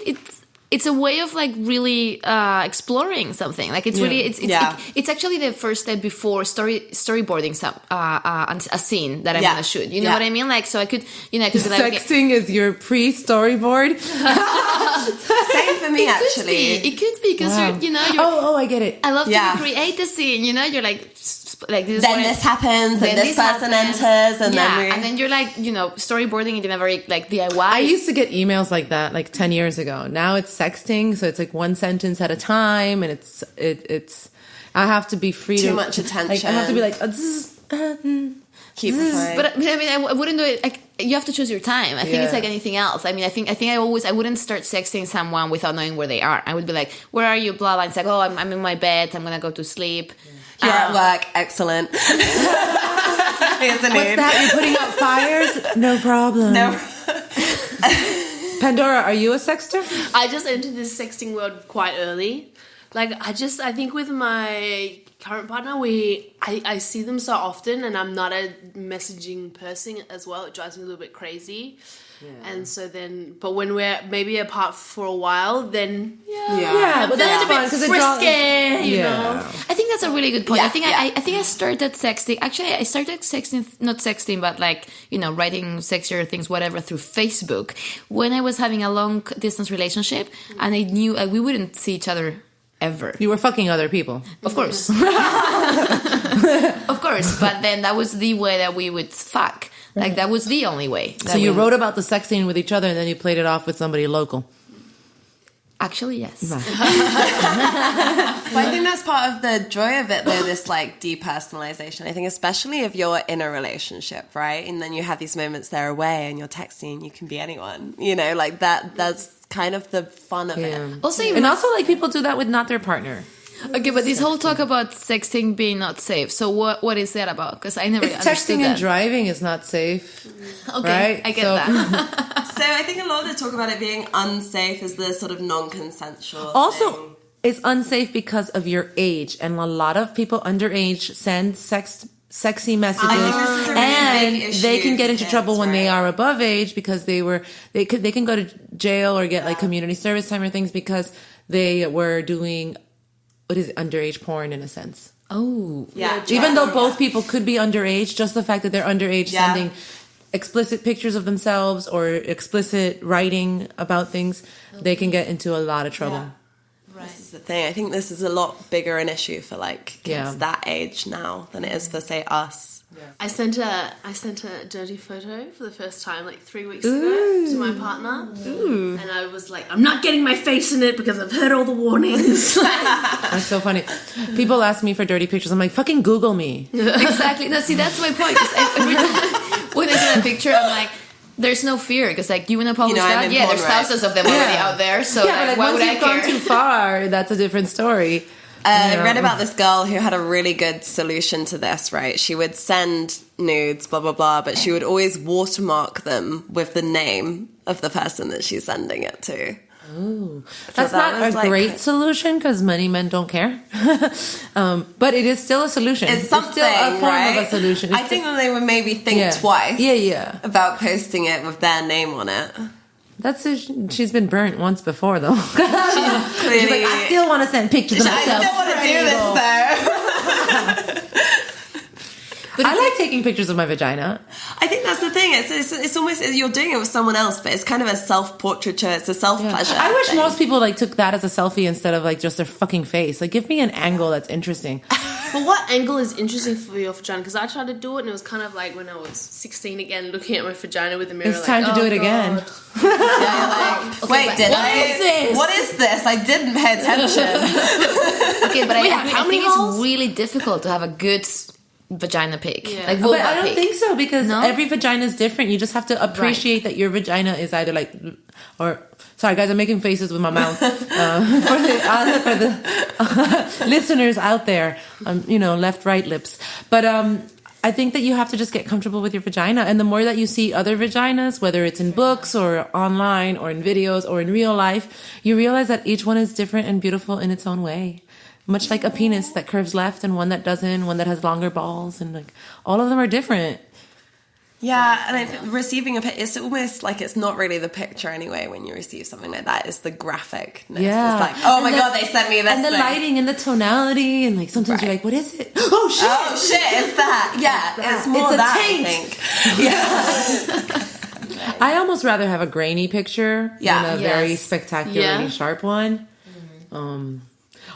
it's a way of like really exploring something. Like it's really it's actually the first step before storyboarding a scene that I'm gonna shoot. You know what I mean? Like so I could be like sexting is your pre-storyboard. Same for me actually. It could be because you're I get it. I love to create the scene. You know, you're like this. Then this happens, and this person enters, and then you're like storyboarding it in a very like DIY. I used to get emails like that like 10 years ago. Now it's sexting, so it's like one sentence at a time, and it's I have to be free too much attention. Like, I have to be like, this is Keep replying. But I mean, I wouldn't do it. You have to choose your time. I think it's like anything else. I mean, I think I wouldn't start sexting someone without knowing where they are. I would be like, "Where are you?" Blah blah. It's like, "Oh, I'm in my bed. I'm gonna go to sleep." You're at work. Excellent. Here's the What's nude. that? You're putting out fires? No problem. No. Pandora, are you a sexter? I just entered this sexting world quite early. Like, I think with my current partner, I see them so often, and I'm not a messaging person as well. It drives me a little bit crazy. Yeah. And so then, but when we're maybe apart for a while, then but that's fun because frisky, you know. I think that's a really good point. Yeah, I think I started sexting. Actually, I started sexting, not sexting, but like, you know, writing sexier things, whatever, through Facebook when I was having a long distance relationship, and I knew we wouldn't see each other ever. You were fucking other people. Of course. Of course. But then that was the way that we would fuck. Like, that was the only way. So you wrote about the sexting with each other, and then you played it off with somebody local. Actually, yes. But I think that's part of the joy of it, though, this like depersonalization. I think especially if you're in a relationship, right? And then you have these moments they're away and you're texting, you can be anyone. You know, like that's kind of the fun of it. Also, Also, like, people do that with not their partner. Okay, but this whole talk about sexting being not safe. So what is that about? Because I never understood Texting that. and driving is not safe. Okay, right? I get that. So I think a lot of the talk about it being unsafe is the sort of non-consensual Also, thing. it's unsafe because of your age, and a lot of people underage send sexy messages, this is a really and big issue they can get for into kids, trouble when they right? are above age because they can go to jail or get like community service time or things because they were doing underage porn in a sense. Oh. Yeah. Even though both people could be underage, just the fact that they're underage sending explicit pictures of themselves or explicit writing about things, they can get into a lot of trouble. Right. This is the thing. I think this is a lot bigger an issue for like kids that age now than it is for say us. Yeah. I sent a dirty photo for the first time like 3 weeks ago to my partner. And I was like, I'm not getting my face in it because I've heard all the warnings. That's so funny. People ask me for dirty pictures. I'm like, fucking Google me. Exactly. No, see, that's my point. 'Cause every time when I see that picture, I'm like, there's no fear. Because like, you want to publish that? Yeah, there's thousands of them already out there. So like, why would I care? Once you've gone too far, that's a different story. I read about this girl who had a really good solution to this, right? She would send nudes, blah, blah, blah, but she would always watermark them with the name of the person that she's sending it to. Ooh. That's not a great solution because many men don't care. But it is still a solution. It's something, still a form right? of a solution. I think that they would maybe think twice about posting it with their name on it. She's been burnt once before, though. She's like, I still want to send pictures of myself. I still want to do this, though. But I like taking pictures of my vagina. I think that's the thing. It's almost, you're doing it with someone else, but it's kind of a self-portraiture. It's a self-pleasure. I wish most people like took that as a selfie instead of like just their fucking face. Like, give me an angle that's interesting. But what angle is interesting for your vagina? Because I tried to do it and it was kind of like when I was 16 again, looking at my vagina with the mirror. It's time to do it again. Wait, did I? What is this? I didn't pay attention. Okay, but I think it's really difficult to have a good vagina pic. Like vulva but I don't pic. think so because every vagina is different. You just have to appreciate that your vagina is either like, or sorry guys, I'm making faces with my mouth for the listeners out there. Left, right lips. But I think that you have to just get comfortable with your vagina, and the more that you see other vaginas, whether it's in books or online or in videos or in real life, you realize that each one is different and beautiful in its own way. Much like a penis that curves left and one that doesn't, one that has longer balls, and like all of them are different. Yeah, and receiving it's almost like it's not really the picture anyway when you receive something like that. It's the graphicness. Yeah. It's like, oh my God, they sent me this and the lighting and the tonality, and like sometimes you're like, what is it? Oh shit, it's that. Yeah, it's more it's a that, taint. I think. Yeah. I almost rather have a grainy picture than a very spectacularly sharp one.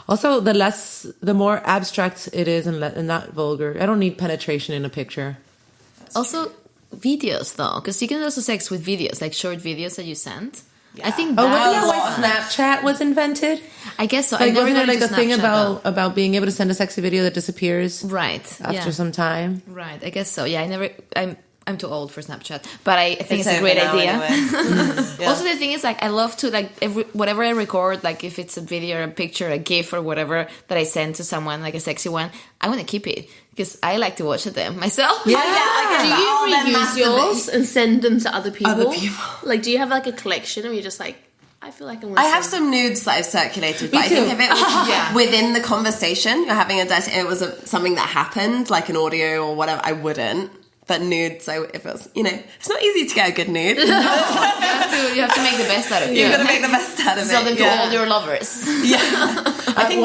Also, the more abstract it is and not vulgar. I don't need penetration in a picture. Also, videos though, because you can also sex with videos, like short videos that you send. I think Oh, wasn't that that why Snapchat was invented? I guess so. Like, I never wasn't got it like into a thing Snapchat, about being able to send a sexy video that disappears though. Right. after some time? Right. I guess so. Yeah. I'm too old for Snapchat, but I think it's a over great now idea. anyway. Yeah. Also, the thing is, like, I love to, like, whatever I record, like, if it's a video or a picture, a GIF or whatever that I send to someone, like a sexy one, I want to keep it because I like to watch them myself. Do you reuse yours and send them to other people? Other people. Like, do you have like a collection, or you're just like, I feel like I want to I have some nudes that I've circulated, but I think if it was within the conversation, you're having it was something that happened, like an audio or whatever, I wouldn't. But nudes, if it was, it's not easy to get a good nude. You have to make the best out of it. You've got to make the best out of it. Sell them to all your lovers. Yeah. I think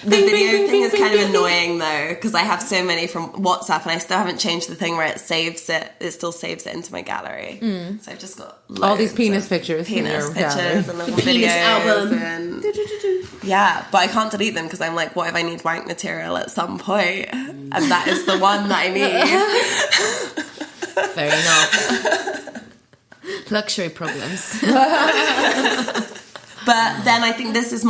the video thing is kind of annoying though, because I have so many from WhatsApp and I still haven't changed the thing where it still saves it into my gallery. So I've just got All these penis pictures. Penis pictures and little penis videos. album. And, yeah, but I can't delete them because I'm like, what if I need wank material at some point? And that is the one that I need. Fair enough. Luxury problems. But then I think this is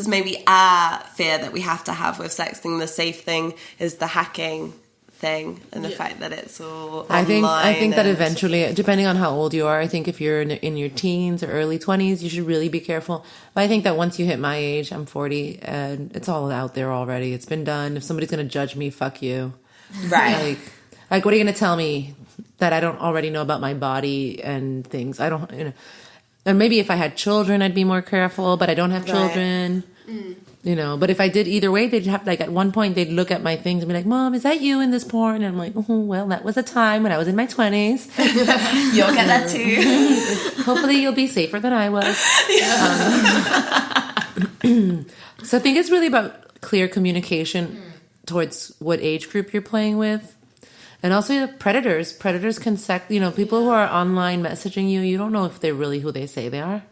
maybe our fear that we have to have with sexting. The safe thing is the hacking thing and the fact that it's all I think that and- eventually, depending on how old you are, I think if you're in your teens or early 20s, you should really be careful. But I think that once you hit my age, I'm 40, and it's all out there already. It's been done. If somebody's going to judge me, fuck you. Right. Like, what are you going to tell me that I don't already know about my body and things? I don't, and maybe if I had children, I'd be more careful, but I don't have children. But if I did either way, they'd have, like, at one point, they'd look at my things and be like, Mom, is that you in this porn? And I'm like, oh, well, that was a time when I was in my 20s. You'll get that too. Hopefully you'll be safer than I was. So I think it's really about clear communication towards what age group you're playing with. And also predators. Predators can people who are online messaging you, you don't know if they're really who they say they are.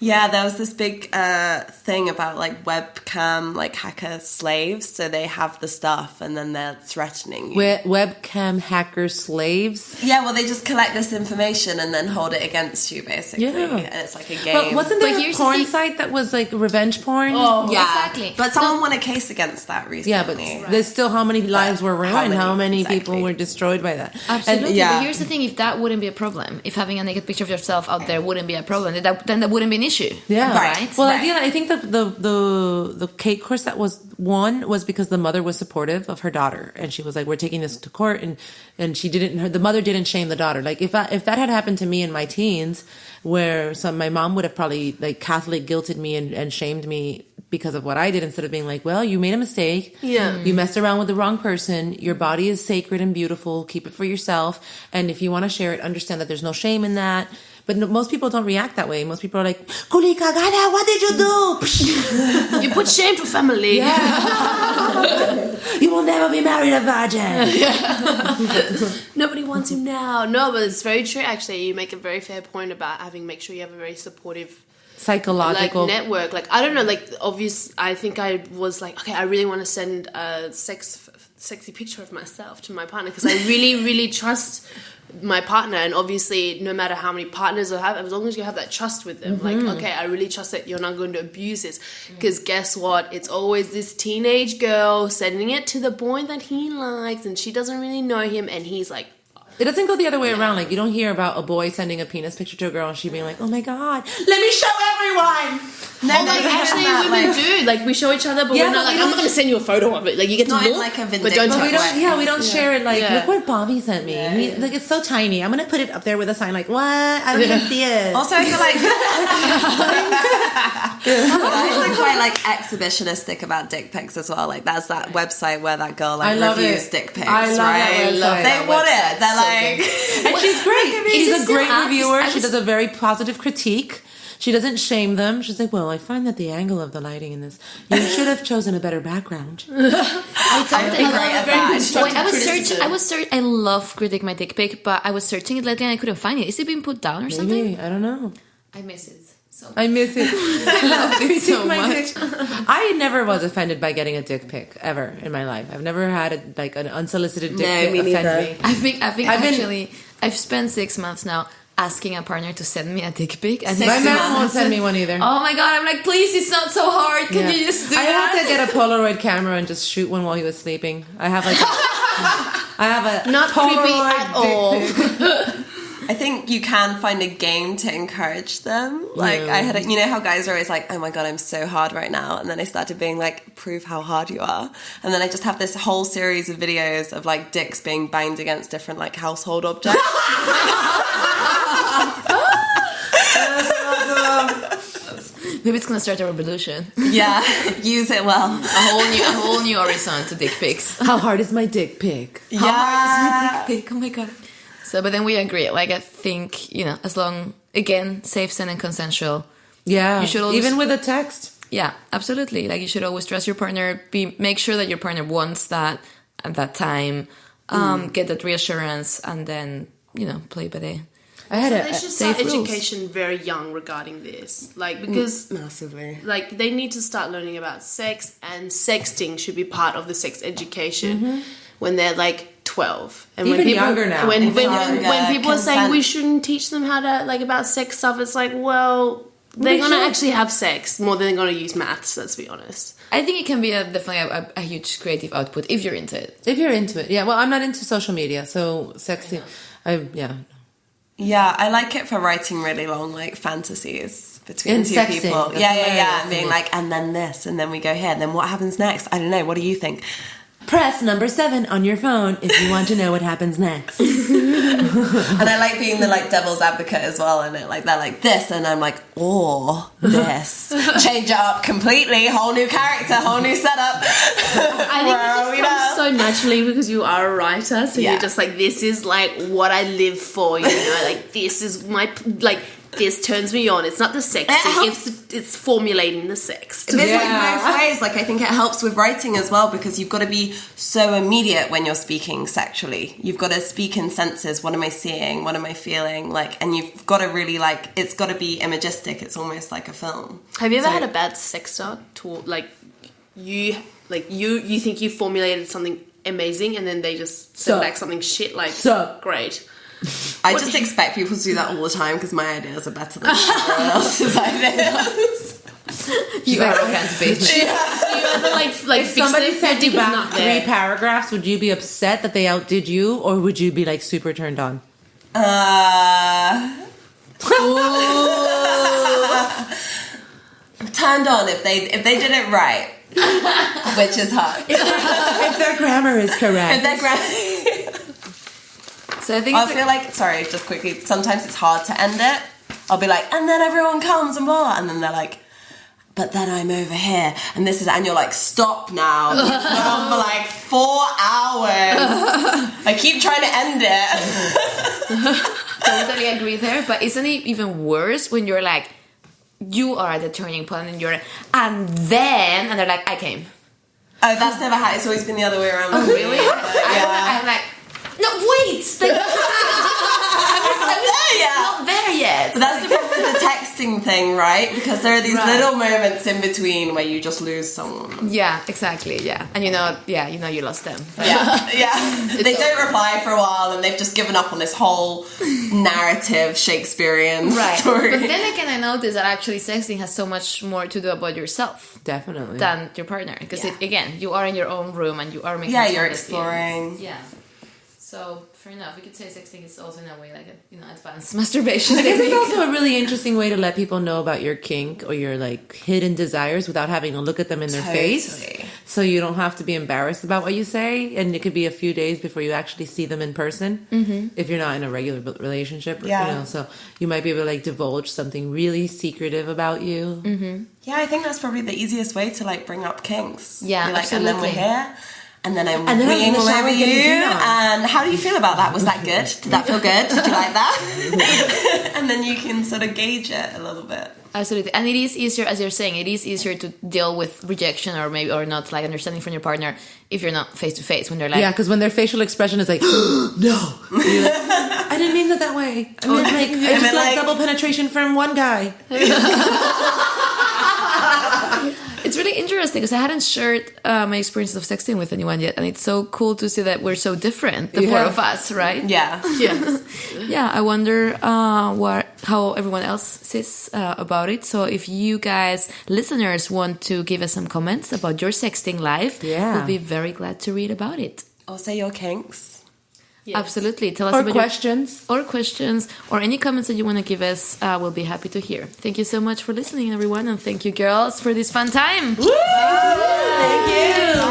Yeah, there was this big thing about like webcam, like hacker slaves. So they have the stuff and then they're threatening you. Webcam hacker slaves? Yeah, well, they just collect this information and then hold it against you, basically. Yeah. And it's like a game. But wasn't there a here's the porn thing- site that was like revenge porn? Oh, yeah, exactly. But someone won a case against that recently. Yeah, but there's still how many lives were ruined, how many exactly. people were destroyed by that. Absolutely. And, But here's the thing: if that wouldn't be a problem, if having a naked picture of yourself out there wouldn't be a problem, then that wouldn't be an issue. Yeah. Right. Well, Right. I think the cake course that was won was because the mother was supportive of her daughter, and she was like, "We're taking this to court," and she didn't. The mother didn't shame the daughter. Like if that had happened to me in my teens, where my mom would have probably like Catholic guilted me and shamed me because of what I did, instead of being like, well, you made a mistake. Yeah. You messed around with the wrong person. Your body is sacred and beautiful. Keep it for yourself. And if you want to share it, understand that there's no shame in that. But most people don't react that way. Most people are like, Kuli cagada, what did you do? You put shame to family. Yeah. You will never be married a virgin. Nobody wants you now. No, but it's very true, actually. You make a very fair point about make sure you have a very supportive Psychological network. Like, I don't know, I think I was like, okay, I really want to send a sexy picture of myself to my partner because I really, really trust my partner. And obviously, no matter how many partners I have, as long as you have that trust with them, like, okay, I really trust that you're not going to abuse this. Because guess what? It's always this teenage girl sending it to the boy that he likes, and she doesn't really know him, and he's like, It doesn't go the other way around. Like, you don't hear about a boy sending a penis picture to a girl and she being like, oh my God, let me show everyone. No, actually, women do. Like, we show each other, but we're not like, I'm not going to send you a photo of it. Like, you get to Not in, look, like, a but don't vindictive touch. way. We don't share it like, Yeah. look what Bobby sent me. Like, it's so tiny. I'm going to put it up there with a sign like, what? I don't even see it. Also, I feel like guys are quite like exhibitionistic about dick pics as well. Like, that's that website where that girl like I love reviews it. dick pics, I love that right? website. They want it. They're like, And she's great. She's a still great up? reviewer. I She was- does a very positive critique. She doesn't shame them. She's like, well, I find that the angle of the lighting in this, you should have chosen a better background. I love critique my dick pic, but I was searching it lately and I couldn't find it. Is it being put down or something? Maybe. I don't know. I miss it. So I miss it. I love it so much. I never was offended by getting a dick pic ever in my life. I've never had an unsolicited dick pic me offend neither. me. I think I've been- actually I've spent 6 months now. asking a partner to send me a dick pic. And My man won't send me one either. oh my God, I'm like, please, it's not so hard. Can you just do I that? had to get a Polaroid camera and just shoot one while he was sleeping. I have a Not creepy Polaroid at all. dick pic. I think you can find a game to encourage them. Like I had, you know how guys are always like, "Oh my God, I'm so hard right now," and then I started being like, "Prove how hard you are." And then I just have this whole series of videos of like dicks being banged against different like household objects. Maybe it's gonna start a revolution. Yeah, use it well. A whole new horizon to dick pics. How hard is my dick pic? How hard is my dick pic? Oh my God. So, but then we agree. Like, I think, you know, as long, again, safe, sane, and consensual. Yeah, You should always, even with a text. Yeah, absolutely. Like, you should always trust your partner. Make sure that your partner wants that at that time. Get that reassurance, and then, you know, play by the I had They should start safe rules. education very young regarding this. Like, because Massively. like they need to start learning about sex, and sexting should be part of the sex education when they're like 12. And Even when people, younger now. When It's when people are saying consent. we shouldn't teach them how to like about sex stuff, it's like, well, they're We gonna should. actually have sex more than they're gonna use maths. Let's be honest. I think it can be definitely a huge creative output if you're into it. If you're into it. Yeah, well, I'm not into social media, so sexy. Yeah, I like it for writing really long like fantasies between In two sexting. people. That's Yeah, hilarious, and being isn't it? like, and then this, and then we go here, and then what happens next? I don't know. What do you think? Press number 7 on your phone if you want to know what happens next. And I like being the like devil's advocate as well, and like they're like this, and I'm like, oh, this, change it up completely, whole new character, whole new setup. I think Where are it we just comes now? so naturally because you are a writer, so Yeah. you're just like, this is like what I live for, you know, like this is my like this turns me on. It's not the sex It thing, helps- it's formulating the sex. There's Yeah. like both ways. Like I think it helps with writing as well because you've got to be so immediate when you're speaking sexually. You've got to speak in senses. What am I seeing? What am I feeling? Like, and you've got to really like. It's got to be imagistic. It's almost like a film. Have you ever had a bad sex start? You think you formulated something amazing and then they just send Suck. back something shit like Suck. great. I just expect people to do that all the time because my ideas are better than everyone else's ideas. You are all kinds of bitch. You ever like If somebody fix it, sent you dick is back not 3 there. paragraphs, would you be upset that they outdid you, or would you be like super turned on? Turned on if they did it right, which is hard. If their grammar is If correct. they're great. So I think I feel like, sorry, just quickly, sometimes it's hard to end it. I'll be like, and then everyone comes and blah, and then they're like, but then I'm over here, and this is, and you're like, stop now. It's been on for like 4 hours. I keep trying to end it. totally agree there, but isn't it even worse when you're like, you are at the turning point and you're, and they're like, I came. Oh, that's never happened. It's always been the other way around. Oh, really? Yeah. I'm like, no, wait! Like, Yeah. not there yet. But that's the problem with the texting thing, right? Because there are these little moments in between where you just lose someone. Yeah, exactly, yeah. And you know you lost them. Yeah. They don't reply for a while and they've just given up on this whole narrative Shakespearean story. But then again, I noticed that actually sexting has so much more to do about yourself Definitely. than your partner. Because, again, you are in your own room and you are making Yeah, you're fun exploring. decisions. Yeah. So, fair enough. We could say sexting is also in a way like a, advanced masturbation I guess technique. it's also a really interesting way to let people know about your kink or your like hidden desires without having to look at them in their face. So you don't have to be embarrassed about what you say, and it could be a few days before you actually see them in person. If you're not in a regular relationship, so you might be able to like divulge something really secretive about you. Yeah, I think that's probably the easiest way to like bring up kinks. Yeah, Be like, and then we're absolutely. here. And then I'm And then I'm winging in the all shower over you. getting peed on. And how do you feel about that? Was that good? Did that feel good? Did you like that? And then you can sort of gauge it a little bit. Absolutely. And it is easier, as you're saying, it is easier to deal with rejection or not like understanding from your partner if you're not face to face when they're like, Yeah, because when their facial expression is like, no. You're like, I didn't mean that way. I mean, like, I just like double penetration from one guy. It's really interesting interesting because I hadn't shared my experiences of sexting with anyone yet, and it's so cool to see that we're so different, the four of us, right? Yeah. Yeah, I wonder how everyone else says about it. So if you guys, listeners, want to give us some comments about your sexting life, we'll be very glad to read about it. Also your kinks. Yes. Absolutely. Tell us or about questions. Or questions, or any comments that you want to give us. We'll be happy to hear. Thank you so much for listening, everyone, and thank you, girls, for this fun time. Woo! Thank you.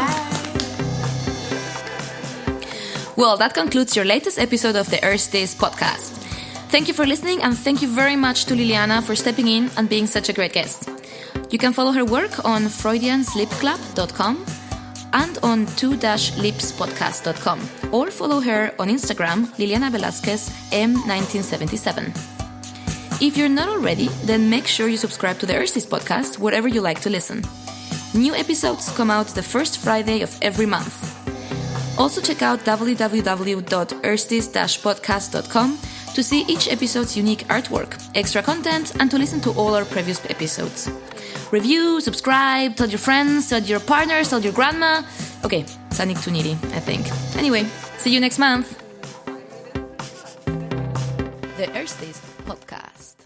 Well, that concludes your latest episode of the Earth Days podcast. Thank you for listening, and thank you very much to Liliana for stepping in and being such a great guest. You can follow her work on freudiansleepclub.com and on 2-lipspodcast.com, or follow her on Instagram, Liliana Valasquez M1977. If you're not already, then make sure you subscribe to the Earthsys podcast wherever you like to listen. New episodes come out the first Friday of every month. Also check out www.earthsys-podcast.com to see each episode's unique artwork, extra content, and to listen to all our previous episodes. Review, subscribe, tell your friends, tell your partners, tell your grandma. Okay, sounding too needy, I think. Anyway, see you next month. The Earth Days podcast.